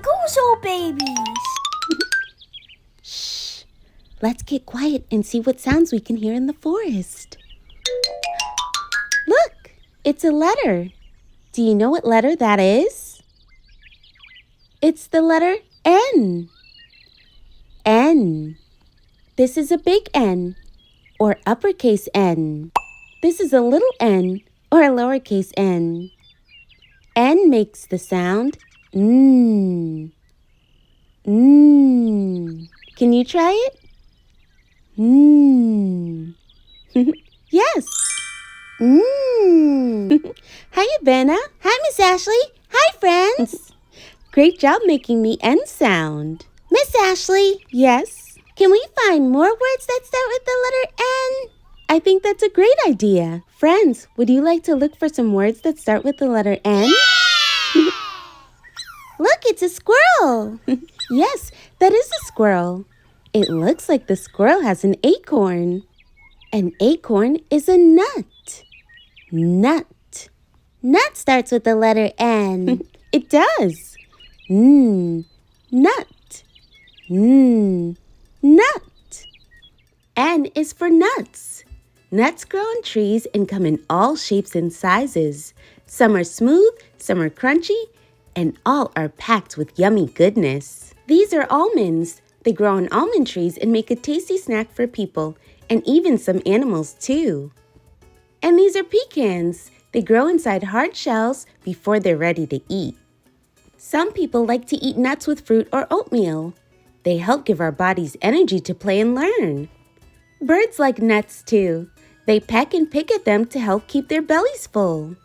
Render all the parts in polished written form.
Nguzo Babies! Shh! Let's get quiet and see what sounds we can hear in the forest. Look! It's a letter. Do you know what letter that is? It's the letter N. N. This is a big N, or uppercase N. This is a little n, or a lowercase n. N makes the sound N. N. Can you try it? N. Yes. N. Hiya, Benna. Hi, Miss Ashley. Hi, friends. Great job making the N sound. Miss Ashley. Yes? Can we find more words that start with the letter N? I think that's a great idea. Friends, would you like to look for some words that start with the letter N? Yeah! Look, it's a squirrel. Yes, that is a squirrel. It looks like the squirrel has an acorn. An acorn is a nut. Nut. Nut starts with the letter N. It does. Nut. Nut. N is for nuts. Nuts grow on trees and come in all shapes and sizes. Some are smooth, some are crunchy, and all are packed with yummy goodness. These are almonds. They grow on almond trees and make a tasty snack for people, and even some animals too. And these are pecans. They grow inside hard shells before they're ready to eat. Some people like to eat nuts with fruit or oatmeal. They help give our bodies energy to play and learn. Birds like nuts too. They peck and pick at them to help keep their bellies full.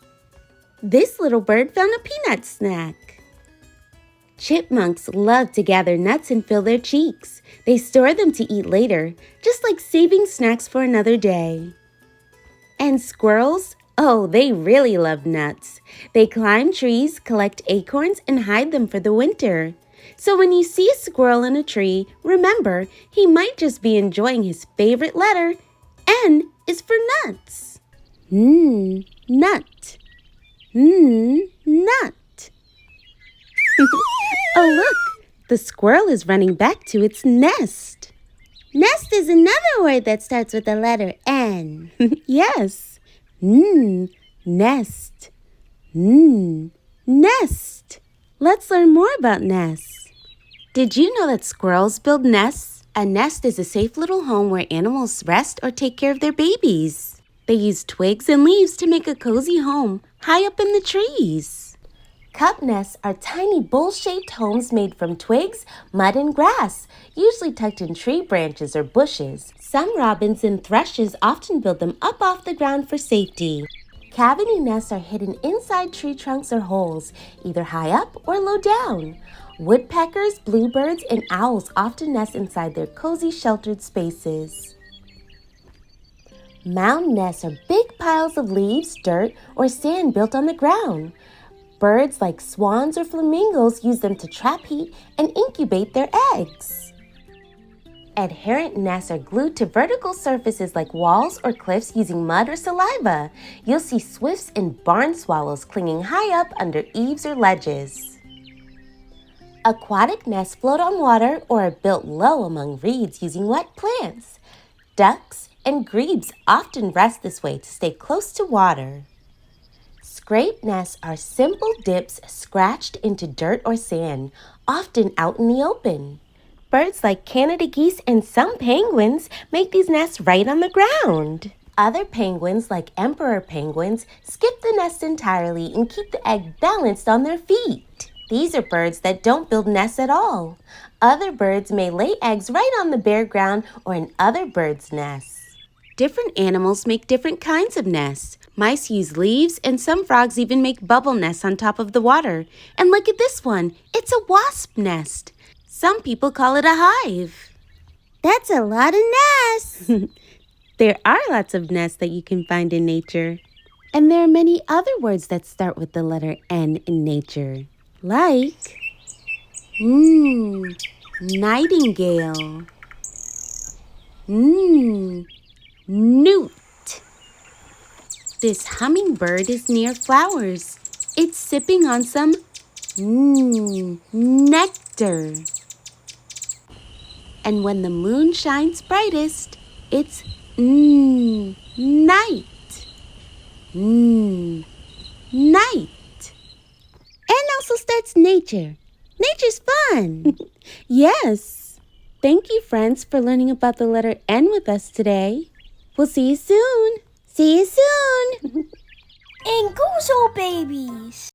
This little bird found a peanut snack. Chipmunks love to gather nuts and fill their cheeks. They store them to eat later, just like saving snacks for another day. And squirrels? Oh, they really love nuts. They climb trees, collect acorns, and hide them for the winter. So when you see a squirrel in a tree, remember, he might just be enjoying his favorite letter. N is for nuts. Nut. Nut. Oh, look, the squirrel is running back to its nest. Nest is another word that starts with the letter N. Yes. Nest. Nest. Let's learn more about nests. Did you know that squirrels build nests? A nest is a safe little home where animals rest or take care of their babies. They use twigs and leaves to make a cozy home high up in the trees. Cup nests are tiny bowl-shaped homes made from twigs, mud, and grass, usually tucked in tree branches or bushes. Some robins and thrushes often build them up off the ground for safety. Cavity nests are hidden inside tree trunks or holes, either high up or low down. Woodpeckers, bluebirds, and owls often nest inside their cozy, sheltered spaces. Mound nests are big piles of leaves, dirt, or sand built on the ground. Birds like swans or flamingos use them to trap heat and incubate their eggs. Adherent nests are glued to vertical surfaces like walls or cliffs using mud or saliva. You'll see swifts and barn swallows clinging high up under eaves or ledges. Aquatic nests float on water or are built low among reeds using wet plants. Ducks and grebes often rest this way to stay close to water. Scrape nests are simple dips scratched into dirt or sand, often out in the open. Birds like Canada geese and some penguins make these nests right on the ground. Other penguins, like emperor penguins, skip the nest entirely and keep the egg balanced on their feet. These are birds that don't build nests at all. Other birds may lay eggs right on the bare ground or in other birds' nests. Different animals make different kinds of nests. Mice use leaves, and some frogs even make bubble nests on top of the water. And look at this one. It's a wasp nest. Some people call it a hive. That's a lot of nests. There are lots of nests that you can find in nature. And there are many other words that start with the letter N in nature. Like nightingale, newt. This hummingbird is near flowers. It's sipping on some nectar. nectar. And when the moon shines brightest, it's night. Night. And also starts nature. Nature's fun. Yes. Thank you, friends, for learning about the letter N with us today. We'll see you soon. See you soon. Nguzo Babies.